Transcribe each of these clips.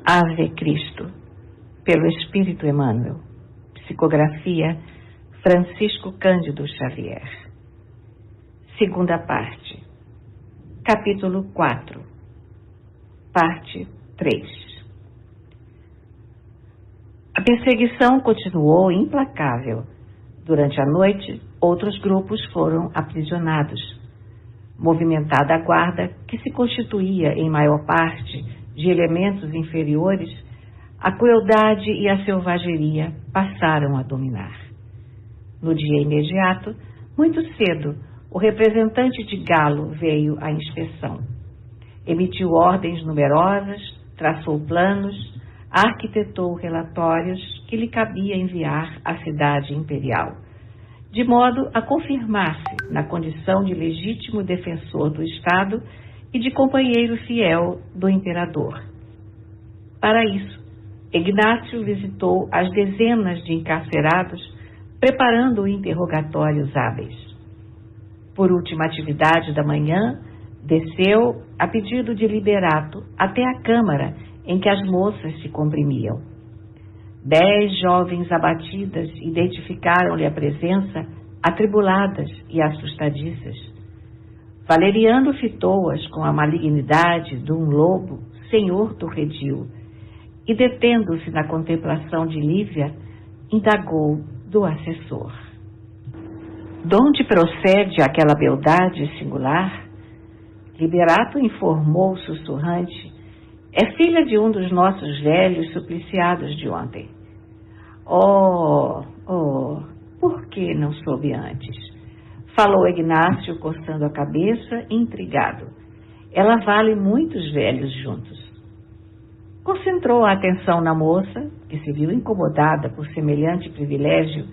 Ave Cristo, pelo Espírito Emmanuel. Psicografia Francisco Cândido Xavier. Segunda parte. Capítulo 4. Parte 3. A perseguição continuou implacável. Durante a noite, outros grupos foram aprisionados. Movimentada a guarda, que se constituía em maior parte de elementos inferiores, a crueldade e a selvageria passaram a dominar. No dia imediato, muito cedo, o representante de Galo veio à inspeção. Emitiu ordens numerosas, traçou planos, arquitetou relatórios que lhe cabia enviar à cidade imperial, de modo a confirmar-se na condição de legítimo defensor do Estado e de companheiro fiel do imperador. Para isso, Ignácio visitou as dezenas de encarcerados, preparando interrogatórios hábeis. Por última atividade da manhã, desceu, a pedido de Liberato, até a câmara em que as moças se comprimiam. 10 jovens abatidas identificaram-lhe a presença, atribuladas e assustadiças. Valeriano fitou-as com a malignidade de um lobo, senhor do redil, e, detendo-se na contemplação de Lívia, indagou do assessor: "De onde procede aquela beldade singular?" Liberato informou sussurrante: "É filha de um dos nossos velhos supliciados de ontem." Oh, por que não soube antes? Falou Ignácio, coçando a cabeça, intrigado. Ela vale muitos velhos juntos. Concentrou a atenção na moça, que se viu incomodada por semelhante privilégio,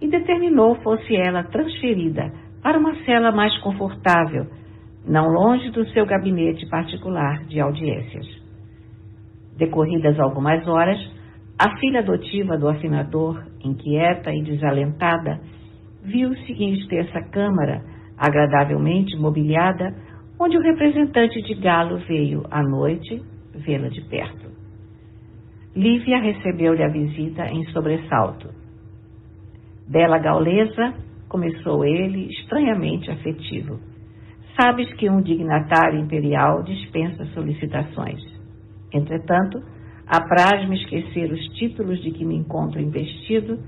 e determinou fosse ela transferida para uma cela mais confortável, não longe do seu gabinete particular de audiências. Decorridas algumas horas, a filha adotiva do afinador, inquieta e desalentada, viu-se em extensa câmara, agradavelmente mobiliada, onde o representante de Galo veio, à noite, vê-la de perto. Lívia recebeu-lhe a visita em sobressalto. "Bela gaulesa", começou ele, estranhamente afetivo, "sabes que um dignatário imperial dispensa solicitações. Entretanto, apraz-me esquecer os títulos de que me encontro investido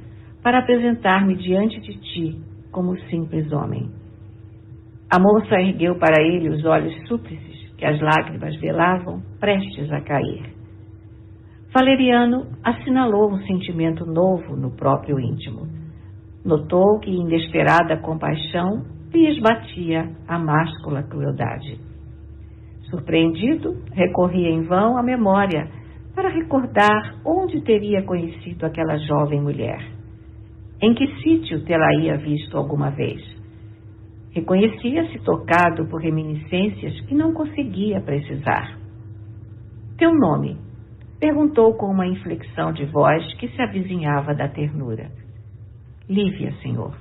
para apresentar-me diante de ti como simples homem." A moça ergueu para ele os olhos súplices que as lágrimas velavam, prestes a cair. Valeriano assinalou um sentimento novo no próprio íntimo. Notou que inesperada compaixão lhe esbatia a máscula crueldade. Surpreendido, recorria em vão à memória para recordar onde teria conhecido aquela jovem mulher. Em que sítio tê-la-ia visto alguma vez? Reconhecia-se tocado por reminiscências que não conseguia precisar. "Teu nome?" perguntou com uma inflexão de voz que se avizinhava da ternura. "Lívia, senhor."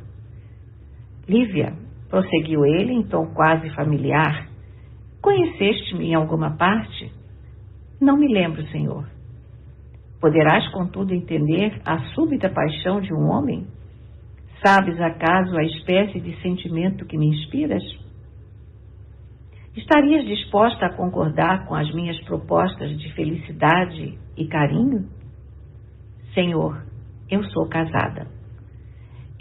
"Lívia", prosseguiu ele em tom quase familiar, "conheceste-me em alguma parte?" "Não me lembro, senhor." "Poderás, contudo, entender a súbita paixão de um homem? Sabes, acaso, a espécie de sentimento que me inspiras? Estarias disposta a concordar com as minhas propostas de felicidade e carinho?" "Senhor, eu sou casada."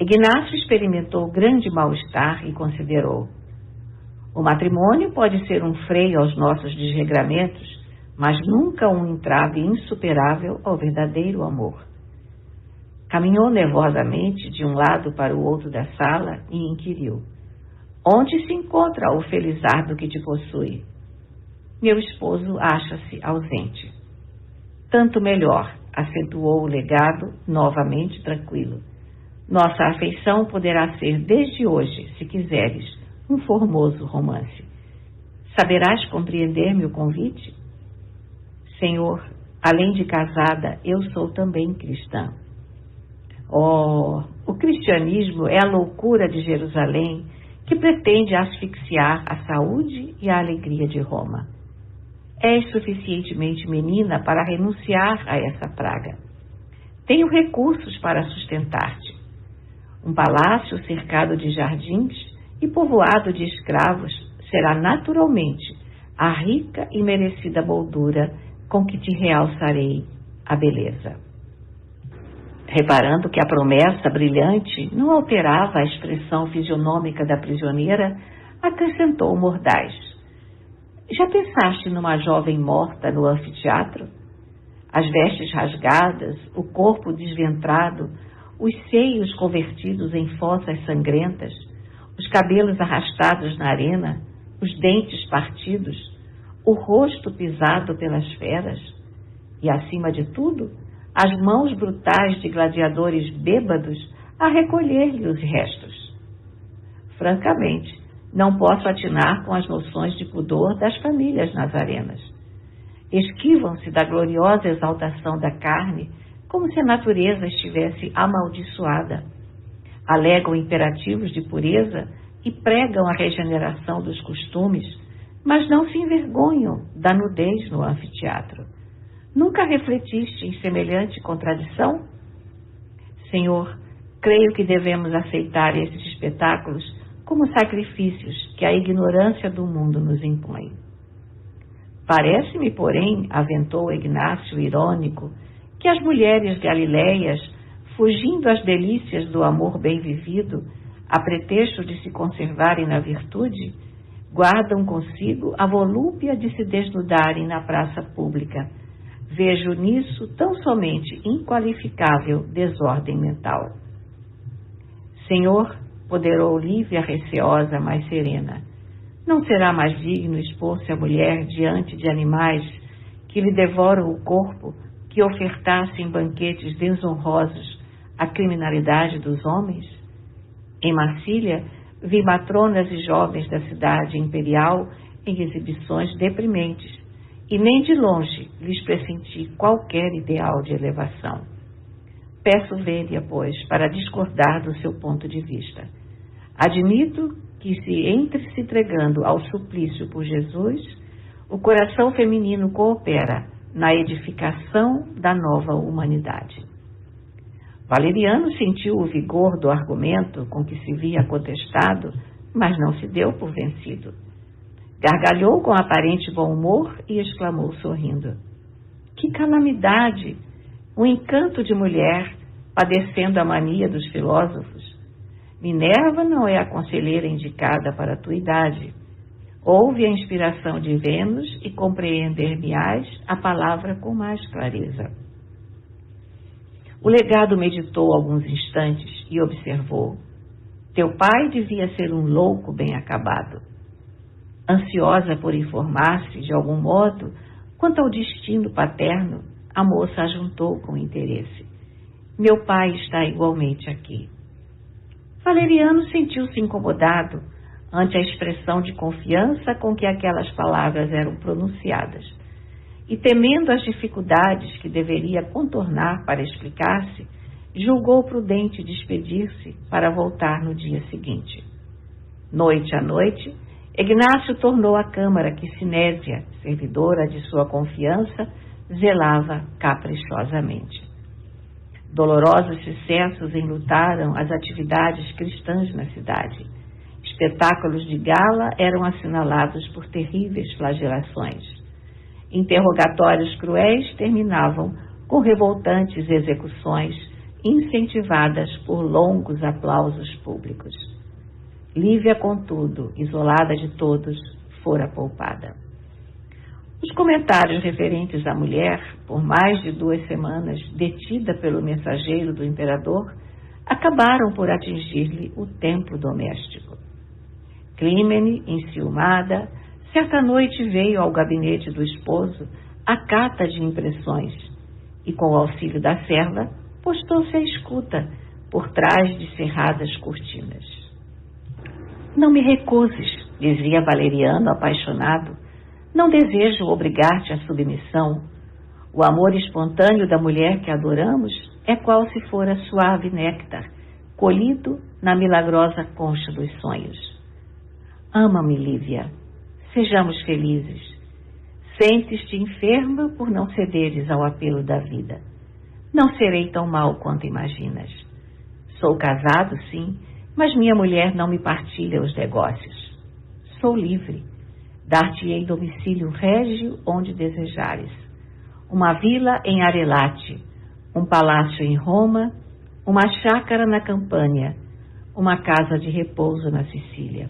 Ignácio experimentou grande mal-estar e considerou: "O matrimônio pode ser um freio aos nossos desregramentos, mas nunca um entrave insuperável ao verdadeiro amor." Caminhou nervosamente de um lado para o outro da sala e inquiriu: "Onde se encontra o felizardo que te possui?" "Meu esposo acha-se ausente." "Tanto melhor", acentuou o legado, novamente tranquilo. "Nossa afeição poderá ser desde hoje, se quiseres, um formoso romance. Saberás compreender-me o convite?" "Senhor, além de casada, eu sou também cristã." "Oh, o cristianismo é a loucura de Jerusalém que pretende asfixiar a saúde e a alegria de Roma. És suficientemente menina para renunciar a essa praga. Tenho recursos para sustentar-te. Um palácio cercado de jardins e povoado de escravos será naturalmente a rica e merecida moldura com que te realçarei a beleza. Reparando que a promessa brilhante não alterava a expressão fisionômica da prisioneira, acrescentou mordaz: já pensaste numa jovem morta no anfiteatro? As vestes rasgadas, o corpo desventrado, os seios convertidos em fossas sangrentas, os cabelos arrastados na arena, os dentes partidos, o rosto pisado pelas feras e, acima de tudo, as mãos brutais de gladiadores bêbados a recolher-lhe os restos. Francamente, não posso atinar com as noções de pudor das famílias nazarenas. Esquivam-se da gloriosa exaltação da carne como se a natureza estivesse amaldiçoada. Alegam imperativos de pureza e pregam a regeneração dos costumes, mas não se envergonham da nudez no anfiteatro. Nunca refletiste em semelhante contradição? Senhor, creio que devemos aceitar esses espetáculos como sacrifícios que a ignorância do mundo nos impõe. Parece-me, porém, aventou Ignácio irônico, que as mulheres galileias, fugindo às delícias do amor bem vivido, a pretexto de se conservarem na virtude, guardam consigo a volúpia de se desnudarem na praça pública. Vejo nisso tão somente inqualificável desordem mental. Senhor, ponderou Lívia receosa, mas serena, não será mais digno expor-se a mulher diante de animais que lhe devoram o corpo, que ofertassem banquetes desonrosos à criminalidade dos homens? Em Marsília, vi matronas e jovens da cidade imperial em exibições deprimentes, e nem de longe lhes pressenti qualquer ideal de elevação. Peço vênia, pois, para discordar do seu ponto de vista. Admito que, se entregando ao suplício por Jesus, o coração feminino coopera na edificação da nova humanidade. Valeriano sentiu o vigor do argumento com que se via contestado, mas não se deu por vencido. Gargalhou com aparente bom humor e exclamou sorrindo: que calamidade! Um encanto de mulher padecendo a mania dos filósofos. Minerva não é a conselheira indicada para a tua idade. Ouve a inspiração de Vênus e compreender-me-ás a palavra com mais clareza. O legado meditou alguns instantes e observou: teu pai devia ser um louco bem acabado. Ansiosa por informar-se, de algum modo, quanto ao destino paterno, a moça ajuntou com interesse: meu pai está igualmente aqui. Valeriano sentiu-se incomodado ante a expressão de confiança com que aquelas palavras eram pronunciadas, e temendo as dificuldades que deveria contornar para explicar-se, julgou prudente despedir-se para voltar no dia seguinte. Noite a noite, Ignácio tornou à câmara que Sinésia, servidora de sua confiança, zelava caprichosamente. Dolorosos sucessos enlutaram as atividades cristãs na cidade. Espetáculos de gala eram assinalados por terríveis flagelações. Interrogatórios cruéis terminavam com revoltantes execuções incentivadas por longos aplausos públicos. Lívia, contudo, isolada de todos, fora poupada. Os comentários referentes à mulher, por mais de 2 semanas detida pelo mensageiro do imperador, acabaram por atingir-lhe o tempo doméstico. Clímene, enciumada, certa noite veio ao gabinete do esposo a cata de impressões e, com o auxílio da serva, postou-se à escuta por trás de cerradas cortinas. Não me recuses, dizia Valeriano apaixonado. Não desejo obrigar-te à submissão. O amor espontâneo da mulher que adoramos é qual se fora suave néctar, colhido na milagrosa concha dos sonhos. Ama-me, Lívia. Sejamos felizes. Sentes-te enferma por não cederes ao apelo da vida. Não serei tão mal quanto imaginas. Sou casado, sim, mas minha mulher não me partilha os negócios. Sou livre. Dar-te-ei domicílio régio onde desejares. Uma vila em Arelate, um palácio em Roma, uma chácara na Campânia, uma casa de repouso na Sicília.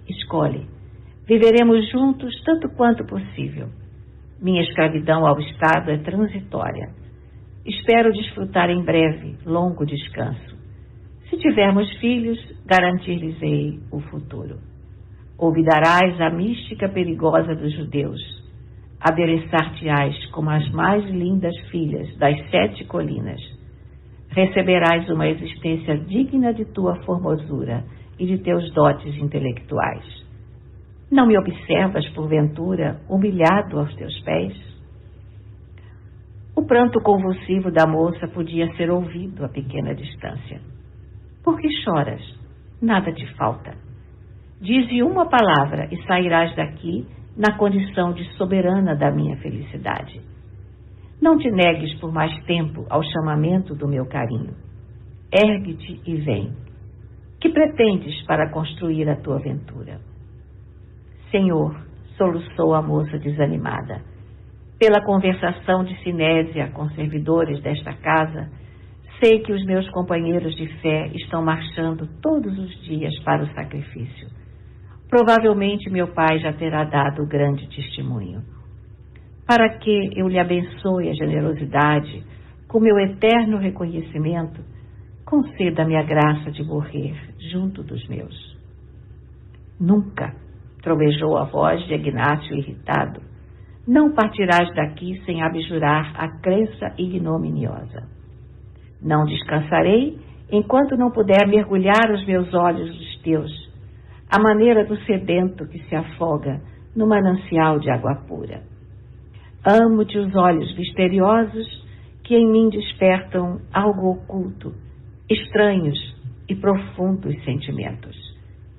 Escolhe. Viveremos juntos tanto quanto possível. Minha escravidão ao Estado é transitória. Espero desfrutar em breve longo descanso. Se tivermos filhos, garantir-lhes-ei o futuro. Olvidarás a mística perigosa dos judeus. Adereçar-te-ás como as mais lindas filhas das 7 colinas. Receberás uma existência digna de tua formosura e de teus dotes intelectuais. Não me observas, porventura, humilhado aos teus pés? O pranto convulsivo da moça podia ser ouvido a pequena distância. Por que choras? Nada te falta. Dize uma palavra e sairás daqui na condição de soberana da minha felicidade. Não te negues por mais tempo ao chamamento do meu carinho. Ergue-te e vem. Que pretendes para construir a tua aventura? Senhor, soluçou a moça desanimada, pela conversação de Sinésia com servidores desta casa, sei que os meus companheiros de fé estão marchando todos os dias para o sacrifício. Provavelmente meu pai já terá dado grande testemunho. Para que eu lhe abençoe a generosidade, com meu eterno reconhecimento, conceda-me a graça de morrer junto dos meus. Nunca, trovejou a voz de Ignácio irritado, não partirás daqui sem abjurar a crença ignominiosa. Não descansarei enquanto não puder mergulhar os meus olhos nos teus, à maneira do sedento que se afoga no manancial de água pura. Amo-te os olhos misteriosos que em mim despertam algo oculto, estranhos e profundos sentimentos,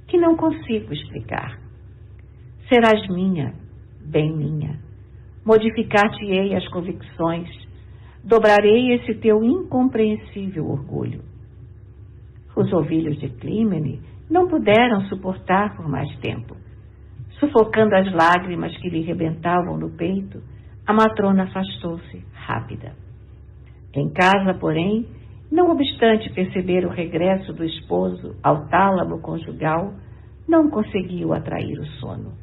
que não consigo explicar. Serás minha, bem minha. Modificar-te-ei as convicções, dobrarei esse teu incompreensível orgulho. Os ovilhos de Clímene não puderam suportar por mais tempo. Sufocando as lágrimas que lhe rebentavam no peito, a matrona afastou-se, rápida. Em casa, porém, não obstante perceber o regresso do esposo ao tálamo conjugal, não conseguiu atrair o sono.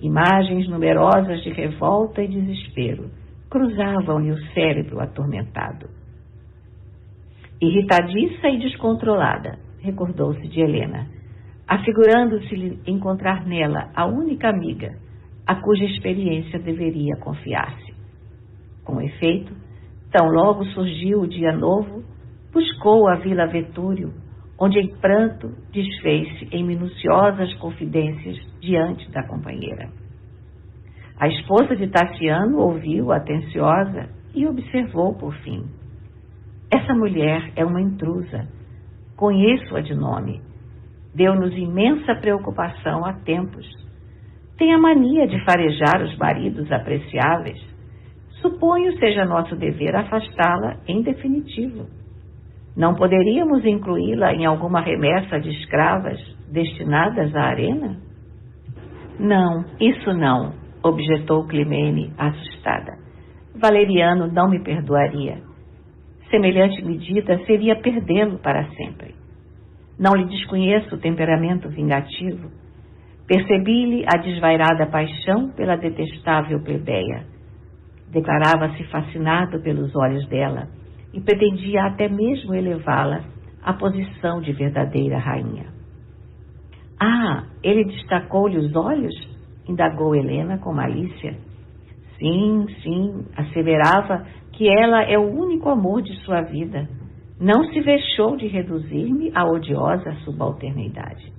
Imagens numerosas de revolta e desespero cruzavam-lhe o cérebro atormentado. Irritadiça e descontrolada, recordou-se de Helena, afigurando-se-lhe encontrar nela a única amiga a cuja experiência deveria confiar-se. Com efeito, tão logo surgiu o dia novo, buscou a Vila Vetúrio, onde em pranto desfez-se em minuciosas confidências diante da companheira. A esposa de Tassiano ouviu atenciosa e observou por fim. Essa mulher é uma intrusa. Conheço-a de nome. Deu-nos imensa preocupação há tempos. Tem a mania de farejar os maridos apreciáveis. Suponho seja nosso dever afastá-la em definitivo. Não poderíamos incluí-la em alguma remessa de escravas destinadas à arena? Não, isso não, objetou Climene, assustada. Valeriano não me perdoaria. Semelhante medida seria perdê-lo para sempre. Não lhe desconheço o temperamento vingativo. Percebi-lhe a desvairada paixão pela detestável plebeia. Declarava-se fascinado pelos olhos dela e pretendia até mesmo elevá-la à posição de verdadeira rainha. Ah, ele destacou-lhe os olhos? Indagou Helena com malícia. Sim, asseverava que ela é o único amor de sua vida. Não se vexou de reduzir-me à odiosa subalternidade.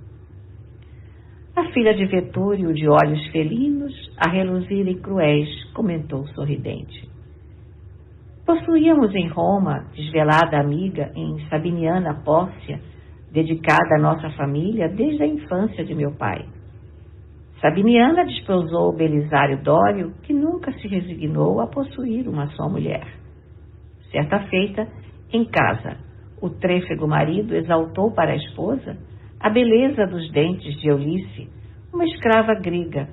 A filha de Vetúrio, de olhos felinos, a reluzirem cruéis, comentou sorridente. Possuíamos em Roma, desvelada amiga em Sabiniana Pórcia, dedicada à nossa família desde a infância de meu pai. Sabiniana desposou Belisário Dório, que nunca se resignou a possuir uma só mulher. Certa feita, em casa, o trêfego marido exaltou para a esposa a beleza dos dentes de Eunice, uma escrava grega,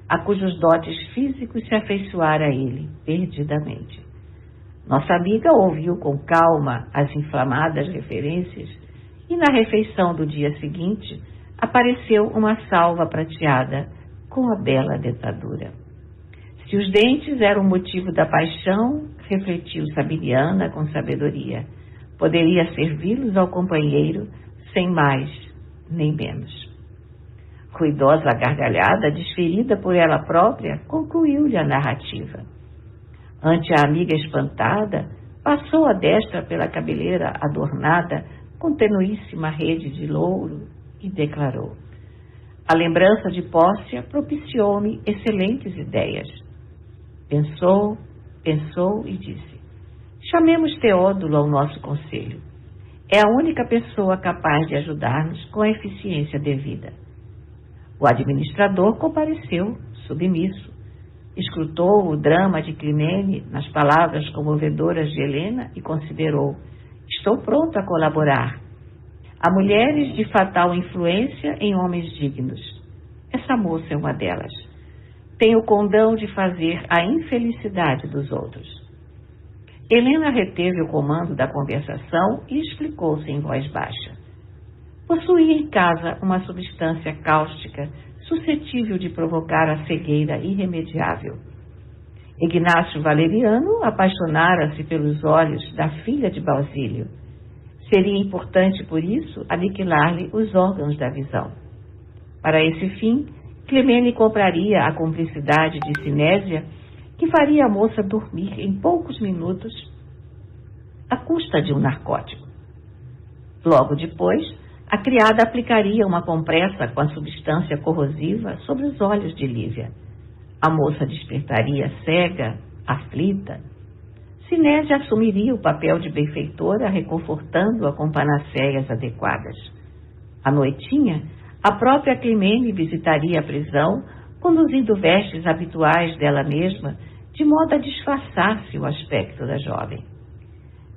a cujos dotes físicos se afeiçoara a ele perdidamente. Nossa amiga ouviu com calma as inflamadas referências e na refeição do dia seguinte apareceu uma salva prateada com a bela dentadura. Se os dentes eram motivo da paixão, refletiu Sabiniana com sabedoria, poderia servi-los ao companheiro sem mais nem menos. Ruidosa gargalhada, desferida por ela própria, concluiu-lhe a narrativa. Ante a amiga espantada, passou a destra pela cabeleira adornada com tenuíssima rede de louro e declarou: a lembrança de Pócia propiciou-me excelentes ideias. Pensou e disse: chamemos Teódulo ao nosso conselho. É a única pessoa capaz de ajudar-nos com a eficiência devida. O administrador compareceu, submisso. Escrutou o drama de Climene nas palavras comovedoras de Helena e considerou: estou pronto a colaborar. Há mulheres de fatal influência em homens dignos. Essa moça é uma delas. Tem o condão de fazer a infelicidade dos outros. Helena reteve o comando da conversação e explicou-se em voz baixa. Possuía em casa uma substância cáustica suscetível de provocar a cegueira irremediável. Ignácio Valeriano apaixonara-se pelos olhos da filha de Basílio. Seria importante, por isso, aniquilar-lhe os órgãos da visão. Para esse fim, Climene compraria a cumplicidade de Sinésia, que faria a moça dormir em poucos minutos à custa de um narcótico. Logo depois, a criada aplicaria uma compressa com a substância corrosiva sobre os olhos de Lívia. A moça despertaria cega, aflita. Sinésia assumiria o papel de benfeitora, reconfortando-a com panaceias adequadas. À noitinha, a própria Climene visitaria a prisão, conduzindo vestes habituais dela mesma, de modo a disfarçar-se o aspecto da jovem.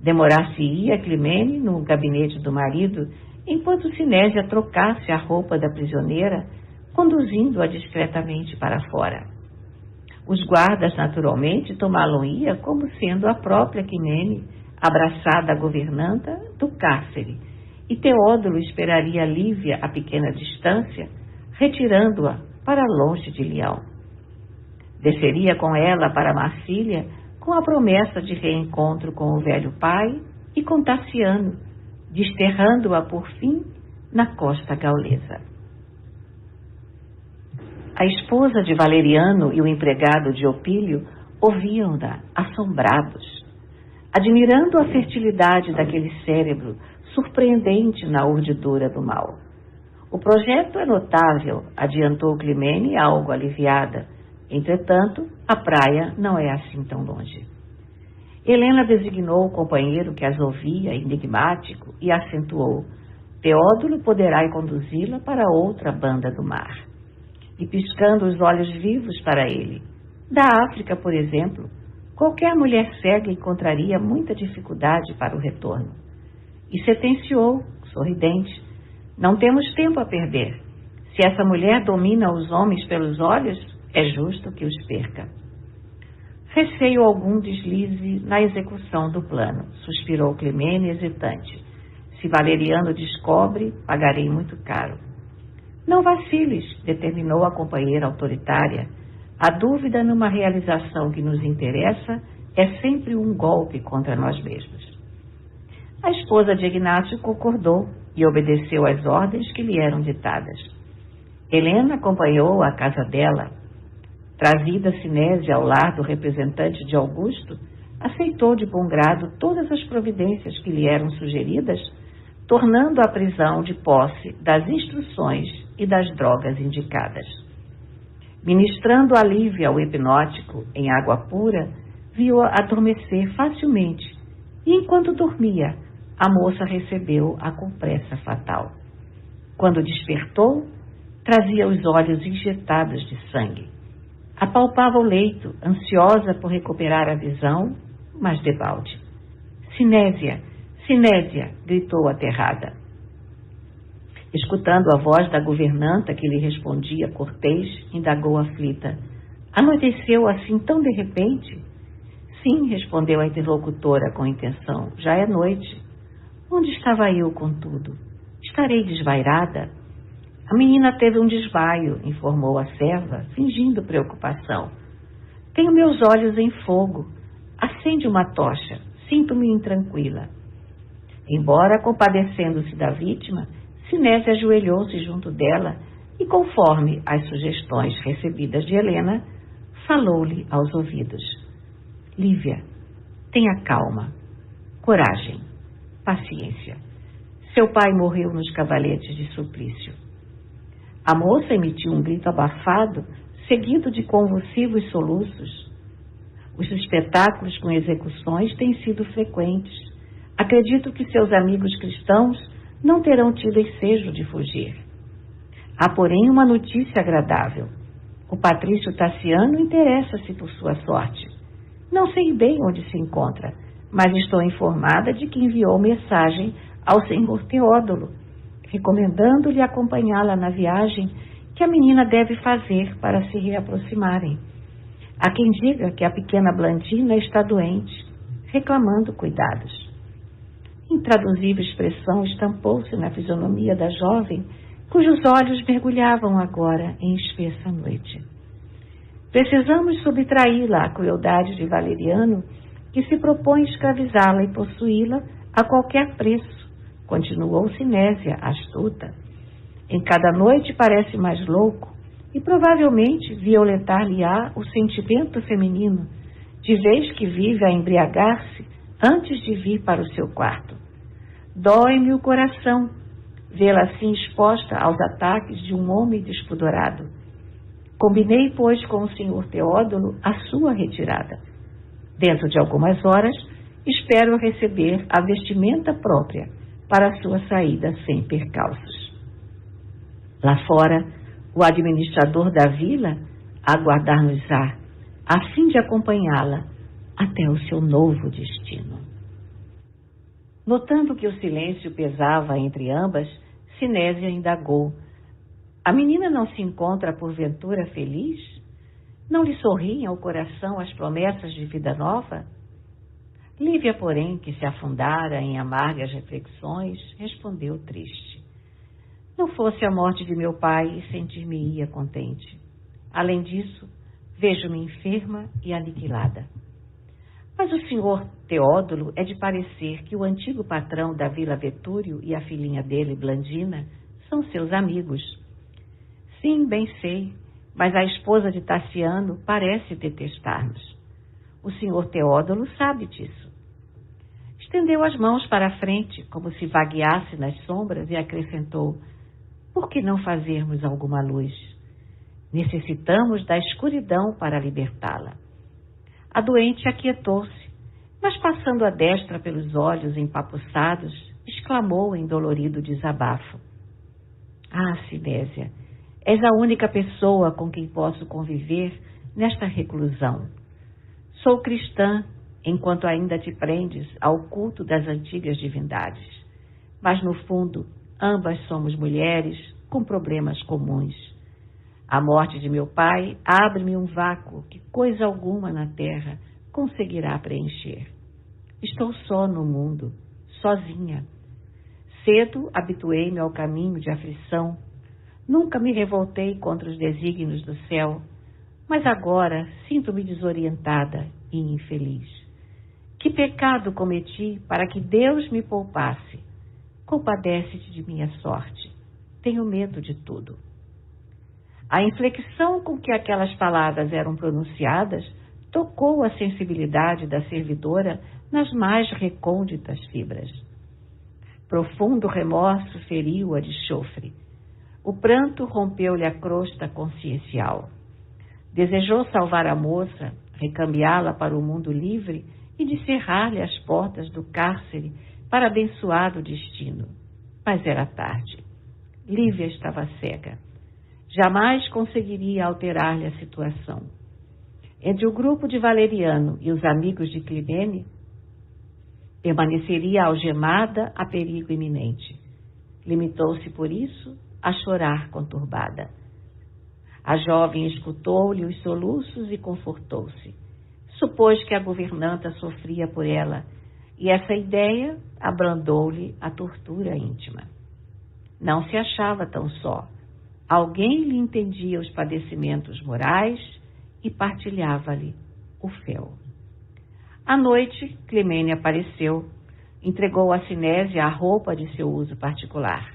Demorar-se-ia Climene no gabinete do marido, enquanto Sinésia trocasse a roupa da prisioneira, conduzindo-a discretamente para fora. Os guardas, naturalmente, tomá-lo-ia como sendo a própria Climene, abraçada à governanta, do cárcere, e Teódulo esperaria Lívia a pequena distância, retirando-a para longe de Leão. Desceria com ela para Marsília com a promessa de reencontro com o velho pai e com Tassiano, desterrando-a por fim na costa gaulesa. A esposa de Valeriano e o empregado de Opílio ouviam-na assombrados, admirando a fertilidade daquele cérebro surpreendente na urdidura do mal. O projeto é notável, adiantou Climene, algo aliviada. Entretanto, a praia não é assim tão longe. Helena designou o companheiro que as ouvia, enigmático, e acentuou: Teódulo poderá conduzi-la para outra banda do mar. E piscando os olhos vivos para ele: da África, por exemplo, qualquer mulher cega encontraria muita dificuldade para o retorno. E sentenciou, sorridente: não temos tempo a perder. Se essa mulher domina os homens pelos olhos, é justo que os perca. Receio algum deslize na execução do plano, suspirou Climene hesitante. Se Valeriano descobre, pagarei muito caro. Não vaciles, determinou a companheira autoritária. A dúvida numa realização que nos interessa é sempre um golpe contra nós mesmos. A esposa de Ignácio concordou e obedeceu às ordens que lhe eram ditadas. Helena acompanhou-a à casa dela. Trazida Sinésia ao lar do representante de Augusto, aceitou de bom grado todas as providências que lhe eram sugeridas, tornando a prisão de posse das instruções e das drogas indicadas. Ministrando a Lívia ao hipnótico em água pura, viu-a adormecer facilmente e, enquanto dormia, a moça recebeu a compressa fatal. Quando despertou, Trazia os olhos injetados de sangue. Apalpava o leito, ansiosa por recuperar a visão, mas debalde. Sinésia! Sinésia! Gritou aterrada. Escutando a voz da governanta que lhe respondia cortês, indagou aflita. Anoiteceu assim tão de repente? Sim, respondeu a interlocutora com intenção. Já é noite. Onde estava eu, contudo? Estarei desvairada? A menina teve um desvaio, informou a serva, fingindo preocupação. Tenho meus olhos em fogo. Acende uma tocha. Sinto-me intranquila. Embora compadecendo-se da vítima, Sinésia ajoelhou-se junto dela e, conforme as sugestões recebidas de Helena, falou-lhe aos ouvidos. Lívia, tenha calma, coragem, paciência. Seu pai morreu nos cavaletes de suplício. A moça emitiu um grito abafado, seguido de convulsivos soluços. Os espetáculos com execuções têm sido frequentes. Acredito que seus amigos cristãos não terão tido ensejo de fugir. Há, porém, uma notícia agradável. O patrício Tassiano interessa-se por sua sorte. Não sei bem onde se encontra, mas estou informada de que enviou mensagem ao senhor Teódulo, recomendando-lhe acompanhá-la na viagem que a menina deve fazer para se reaproximarem. Há quem diga que a pequena Blandina está doente, reclamando cuidados. Intraduzível expressão estampou-se na fisionomia da jovem, cujos olhos mergulhavam agora em espessa noite. Precisamos subtraí-la à crueldade de Valeriano, que se propõe escravizá-la e possuí-la a qualquer preço, continuou Sinésia, astuta. Em cada noite parece mais louco e provavelmente violentar-lhe-á o sentimento feminino, de vez que vive a embriagar-se antes de vir para o seu quarto. Dói-me o coração vê-la assim exposta aos ataques de um homem despudorado. Combinei, pois, com o senhor Teódulo a sua retirada. Dentro de algumas horas, espero receber a vestimenta própria para a sua saída sem percalços. Lá fora, o administrador da vila aguardar-nos-á, a fim de acompanhá-la até o seu novo destino. Notando que o silêncio pesava entre ambas, Sinésia indagou. A menina não se encontra, porventura, feliz? Não lhe sorriem ao coração as promessas de vida nova? Lívia, porém, que se afundara em amargas reflexões, respondeu triste. Não fosse a morte de meu pai, sentir-me-ia contente. Além disso, vejo-me enferma e aniquilada. Mas o senhor Teódulo é de parecer que o antigo patrão da Vila Vetúrio e a filhinha dele, Blandina, são seus amigos. Sim, bem sei, mas a esposa de Tassiano parece detestar-nos. O senhor Teódulo sabe disso. Estendeu as mãos para a frente, como se vagueasse nas sombras, e acrescentou, por que não fazermos alguma luz? Necessitamos da escuridão para libertá-la. A doente aquietou-se, mas passando a destra pelos olhos empapuçados, exclamou em dolorido desabafo. Ah, Sinésia, és a única pessoa com quem posso conviver nesta reclusão. Sou cristã, enquanto ainda te prendes ao culto das antigas divindades. Mas, no fundo, ambas somos mulheres com problemas comuns. A morte de meu pai abre-me um vácuo que coisa alguma na terra conseguirá preencher. Estou só no mundo, sozinha. Cedo habituei-me ao caminho de aflição. Nunca me revoltei contra os desígnios do céu, mas agora sinto-me desorientada e infeliz. Que pecado cometi para que Deus me poupasse? Compadece-te de minha sorte. Tenho medo de tudo. A inflexão com que aquelas palavras eram pronunciadas tocou a sensibilidade da servidora nas mais recônditas fibras. Profundo remorso feriu-a de chofre. O pranto rompeu-lhe a crosta consciencial. Desejou salvar a moça, recambiá-la para o mundo livre e descerrar-lhe as portas do cárcere para abençoado destino. Mas era tarde. Lívia estava cega. Jamais conseguiria alterar-lhe a situação. Entre o grupo de Valeriano e os amigos de Climene, permaneceria algemada a perigo iminente. Limitou-se, por isso, a chorar conturbada. A jovem escutou-lhe os soluços e confortou-se. Supôs que a governanta sofria por ela, e essa ideia abrandou-lhe a tortura íntima. Não se achava tão só. Alguém lhe entendia os padecimentos morais e partilhava-lhe o fel. À noite, Climene apareceu, entregou a Sinésia a roupa de seu uso particular.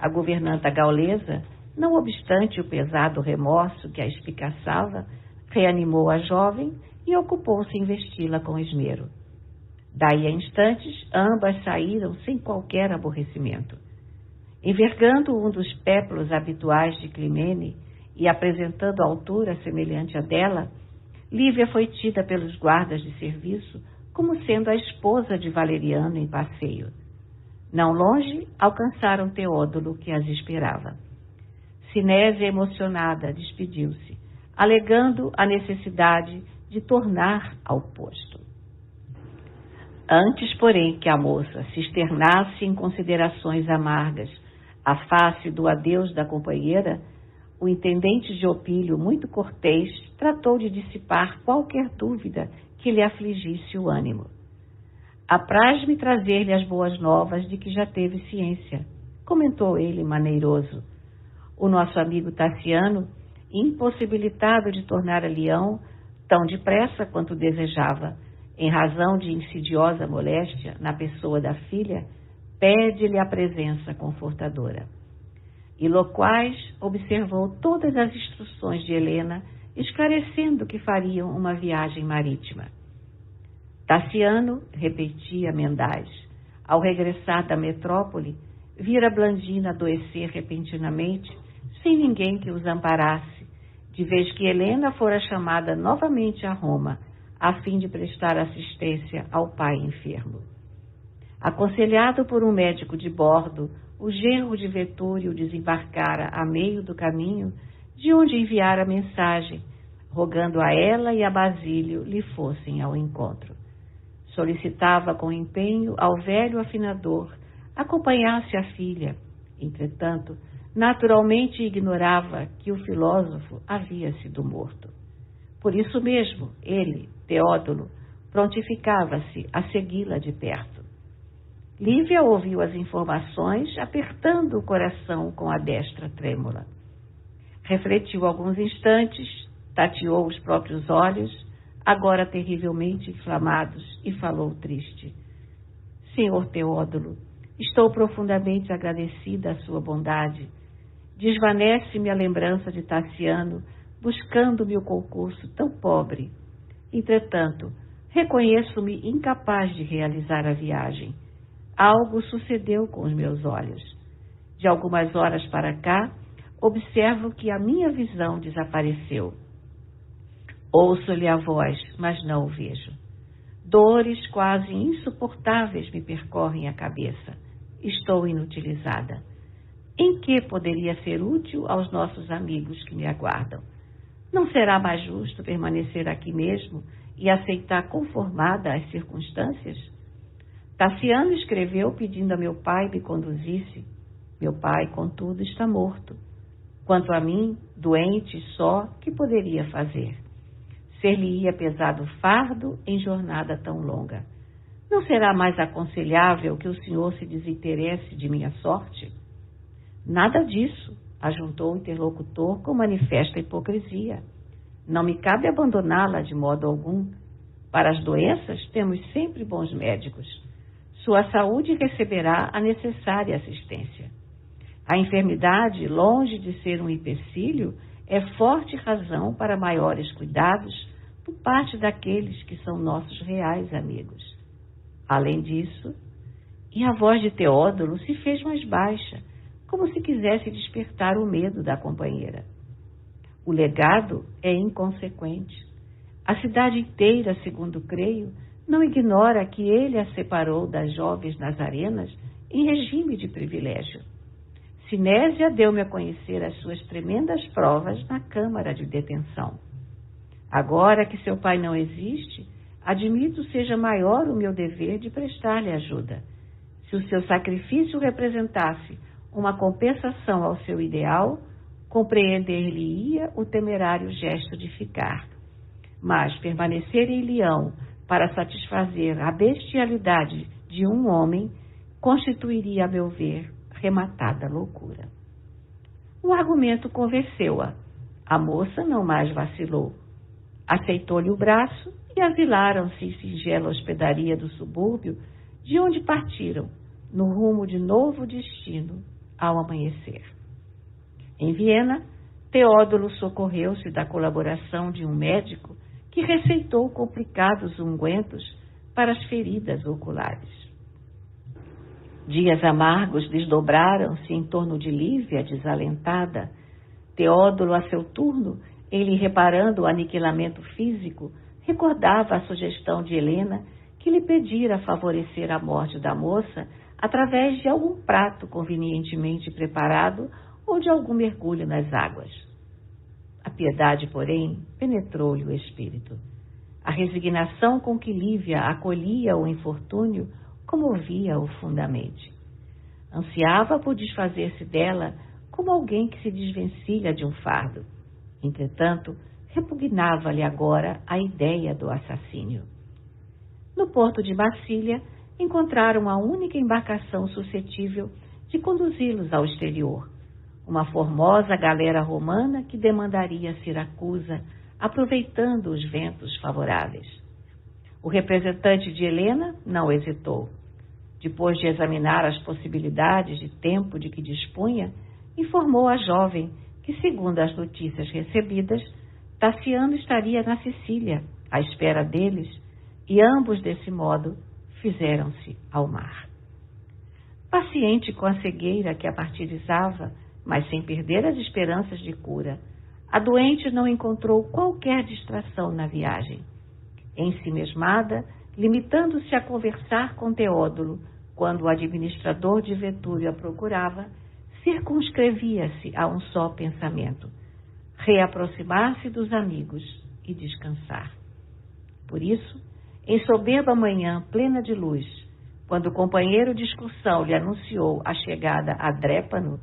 A governanta gaulesa, não obstante o pesado remorso que a espicaçava, reanimou a jovem e ocupou-se em vesti-la com esmero. Daí a instantes, ambas saíram sem qualquer aborrecimento. Envergando um dos pépelos habituais de Climene e apresentando altura semelhante à dela, Lívia foi tida pelos guardas de serviço como sendo a esposa de Valeriano em passeio. Não longe, alcançaram Teódulo, que as esperava. Sinésia, emocionada, despediu-se, alegando a necessidade de tornar ao posto. Antes, porém, que a moça se externasse em considerações amargas à face do adeus da companheira, o intendente de Opílio, muito cortês, tratou de dissipar qualquer dúvida que lhe afligisse o ânimo. Apraz-me trazer-lhe as boas novas de que já teve ciência, comentou ele maneiroso. O nosso amigo Tassiano, impossibilitado de tornar a Leão tão depressa quanto desejava, em razão de insidiosa moléstia na pessoa da filha, pede-lhe a presença confortadora. E Loquaz observou todas as instruções de Helena, esclarecendo que fariam uma viagem marítima. Tassiano, repetia Mendaz, ao regressar da metrópole, vira Blandina adoecer repentinamente, sem ninguém que os amparasse, de vez que Helena fora chamada novamente a Roma, a fim de prestar assistência ao pai enfermo. Aconselhado por um médico de bordo, o genro de Vetúrio desembarcara a meio do caminho, de onde enviara mensagem, rogando a ela e a Basílio lhe fossem ao encontro. Solicitava com empenho ao velho afinador acompanhasse a filha. Entretanto, naturalmente ignorava que o filósofo havia sido morto. Por isso mesmo, ele, Teódulo, prontificava-se a segui-la de perto. Lívia ouviu as informações, apertando o coração com a destra trêmula. Refletiu alguns instantes, tateou os próprios olhos, agora terrivelmente inflamados, e falou triste. Senhor Teódulo, estou profundamente agradecida à sua bondade. Desvanece-me a lembrança de Tassiano, buscando-me o concurso tão pobre. Entretanto, reconheço-me incapaz de realizar a viagem. Algo sucedeu com os meus olhos. De algumas horas para cá, observo que a minha visão desapareceu. Ouço-lhe a voz, mas não o vejo. Dores quase insuportáveis me percorrem a cabeça. Estou inutilizada. Em que poderia ser útil aos nossos amigos que me aguardam? Não será mais justo permanecer aqui mesmo e aceitar conformada às circunstâncias? Tassiano escreveu pedindo a meu pai me conduzisse. Meu pai, contudo, está morto. Quanto a mim, doente só, que poderia fazer? Ser-lhe-ia pesado fardo em jornada tão longa. Não será mais aconselhável que o senhor se desinteresse de minha sorte? Nada disso, ajuntou o interlocutor com manifesta hipocrisia. Não me cabe abandoná-la de modo algum. Para as doenças, temos sempre bons médicos. Sua saúde receberá a necessária assistência. A enfermidade, longe de ser um empecilho, é forte razão para maiores cuidados por parte daqueles que são nossos reais amigos. Além disso, e a voz de Teódulo se fez mais baixa, como se quisesse despertar o medo da companheira. O legado é inconsequente. A cidade inteira, segundo creio, não ignora que ele a separou das jovens nazarenas em regime de privilégio. Sinésia deu-me a conhecer as suas tremendas provas na câmara de detenção. Agora que seu pai não existe, admito seja maior o meu dever de prestar-lhe ajuda. Se o seu sacrifício representasse uma compensação ao seu ideal, compreender-lhe-ia o temerário gesto de ficar. Mas permanecer em Leão para satisfazer a bestialidade de um homem constituiria, a meu ver, rematada loucura. O argumento convenceu-a. A moça não mais vacilou. Aceitou-lhe o braço e asilaram-se em singela hospedaria do subúrbio, de onde partiram, no rumo de novo destino, ao amanhecer. Em Viena, Teódulo socorreu-se da colaboração de um médico que receitou complicados ungüentos para as feridas oculares. Dias amargos desdobraram-se em torno de Lívia, desalentada. Teódulo, a seu turno, em lhe reparando o aniquilamento físico, recordava a sugestão de Helena, que lhe pedira favorecer a morte da moça através de algum prato convenientemente preparado ou de algum mergulho nas águas. A piedade, porém, penetrou-lhe o espírito. A resignação com que Lívia acolhia o infortúnio comovia-o fundamente. Ansiava por desfazer-se dela como alguém que se desvencilha de um fardo. Entretanto, repugnava-lhe agora a ideia do assassínio. No porto de Massília, encontraram a única embarcação suscetível de conduzi-los ao exterior, uma formosa galera romana que demandaria Siracusa, aproveitando os ventos favoráveis. O representante de Helena não hesitou. Depois de examinar as possibilidades de tempo de que dispunha, informou a jovem que, segundo as notícias recebidas, Tassiano estaria na Sicília, à espera deles, e ambos, desse modo, fizeram-se ao mar. Paciente com a cegueira que a martirizava, mas sem perder as esperanças de cura, a doente não encontrou qualquer distração na viagem. Ensimesmada, limitando-se a conversar com Teódulo, quando o administrador de Vetúrio a procurava, circunscrevia-se a um só pensamento: reaproximar-se dos amigos e descansar. Por isso, em soberba manhã plena de luz, quando o companheiro de excursão lhe anunciou a chegada a Drépano,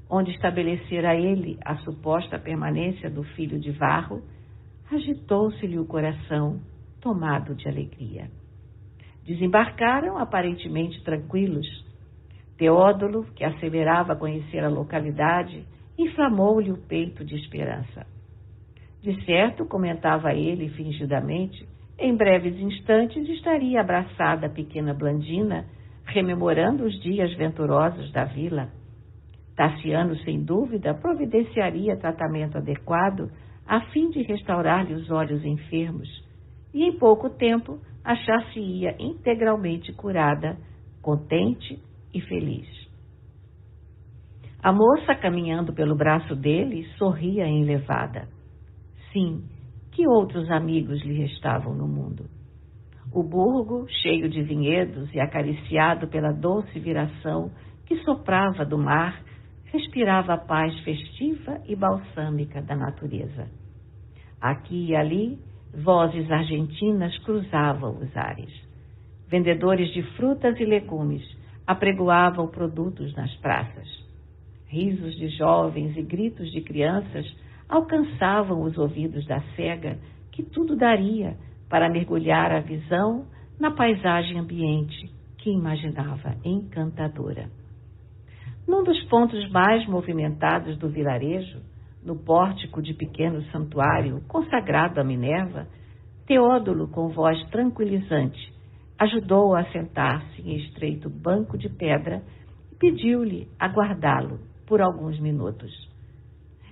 onde estabelecera ele a suposta permanência do filho de Varro, agitou-se-lhe o coração, tomado de alegria. Desembarcaram aparentemente tranquilos. Teódulo, que asseverava conhecer a localidade, inflamou-lhe o peito de esperança. De certo, comentava ele fingidamente, em breves instantes estaria abraçada a pequena Blandina, rememorando os dias venturosos da vila. Tassiano, sem dúvida, providenciaria tratamento adequado a fim de restaurar-lhe os olhos enfermos, e em pouco tempo achar-se-ia integralmente curada, contente e feliz. A moça, caminhando pelo braço dele, sorria enlevada. Sim, que outros amigos lhe restavam no mundo? O burgo, cheio de vinhedos e acariciado pela doce viração que soprava do mar, respirava a paz festiva e balsâmica da natureza. Aqui e ali, vozes argentinas cruzavam os ares. Vendedores de frutas e legumes apregoavam produtos nas praças. Risos de jovens e gritos de crianças alcançavam os ouvidos da cega, que tudo daria para mergulhar a visão na paisagem ambiente que imaginava encantadora. Num dos pontos mais movimentados do vilarejo, no pórtico de pequeno santuário consagrado a Minerva, Teódulo, com voz tranquilizante, ajudou-a a sentar-se em estreito banco de pedra e pediu-lhe aguardá-lo por alguns minutos.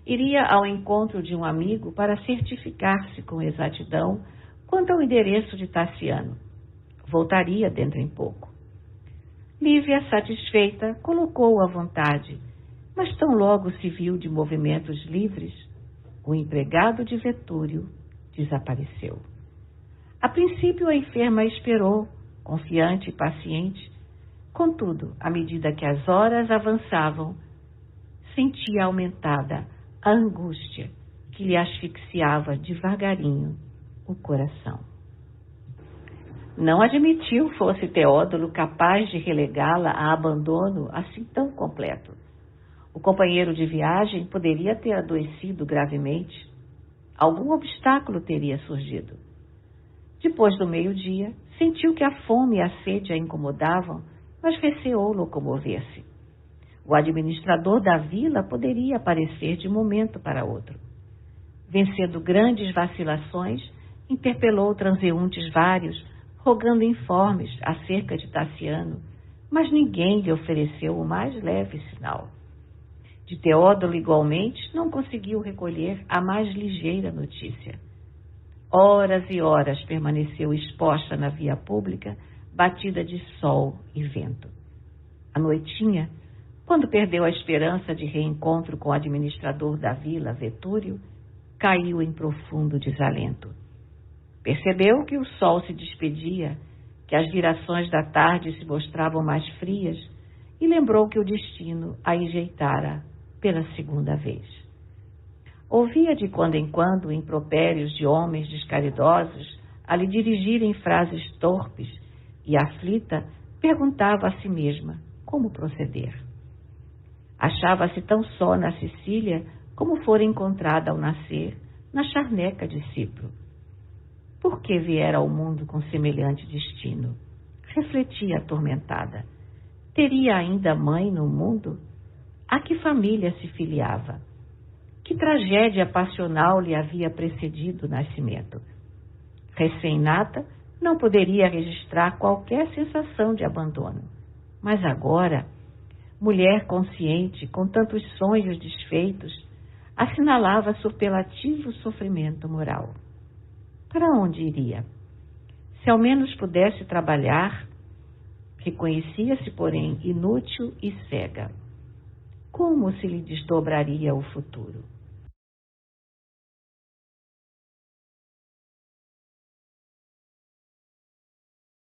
Iria ao encontro de um amigo para certificar-se com exatidão quanto ao endereço de Tassiano. Voltaria dentro em pouco. Lívia, satisfeita, colocou-o à vontade, mas tão logo se viu de movimentos livres, o empregado de Vetúrio desapareceu. A princípio, a enferma esperou, confiante e paciente. Contudo, à medida que as horas avançavam, sentia aumentada a angústia que lhe asfixiava devagarinho o coração. Não admitiu fosse Teódulo capaz de relegá-la a abandono assim tão completo. O companheiro de viagem poderia ter adoecido gravemente. Algum obstáculo teria surgido. Depois do meio-dia, sentiu que a fome e a sede a incomodavam, mas receou locomover-se. O administrador da vila poderia aparecer de momento para outro. Vencendo grandes vacilações, interpelou transeuntes vários, rogando informes acerca de Tassiano, mas ninguém lhe ofereceu o mais leve sinal. De Teódulo, igualmente, não conseguiu recolher a mais ligeira notícia. Horas e horas permaneceu exposta na via pública, batida de sol e vento. À noitinha, quando perdeu a esperança de reencontro com o administrador da vila, Vetúrio, caiu em profundo desalento. Percebeu que o sol se despedia, que as virações da tarde se mostravam mais frias e lembrou que o destino a enjeitara pela segunda vez. Ouvia de quando em quando impropérios de homens descaridosos a lhe dirigirem frases torpes e, aflita, perguntava a si mesma como proceder. Achava-se tão só na Sicília como fora encontrada ao nascer na charneca de Cipro. Por que viera ao mundo com semelhante destino? Refletia atormentada. Teria ainda mãe no mundo? A que família se filiava? Que tragédia passional lhe havia precedido o nascimento? Recém-nata, não poderia registrar qualquer sensação de abandono. Mas agora, mulher consciente, com tantos sonhos desfeitos, assinalava superlativo sofrimento moral. Para onde iria? Se ao menos pudesse trabalhar, reconhecia-se, porém, inútil e cega. Como se lhe desdobraria o futuro?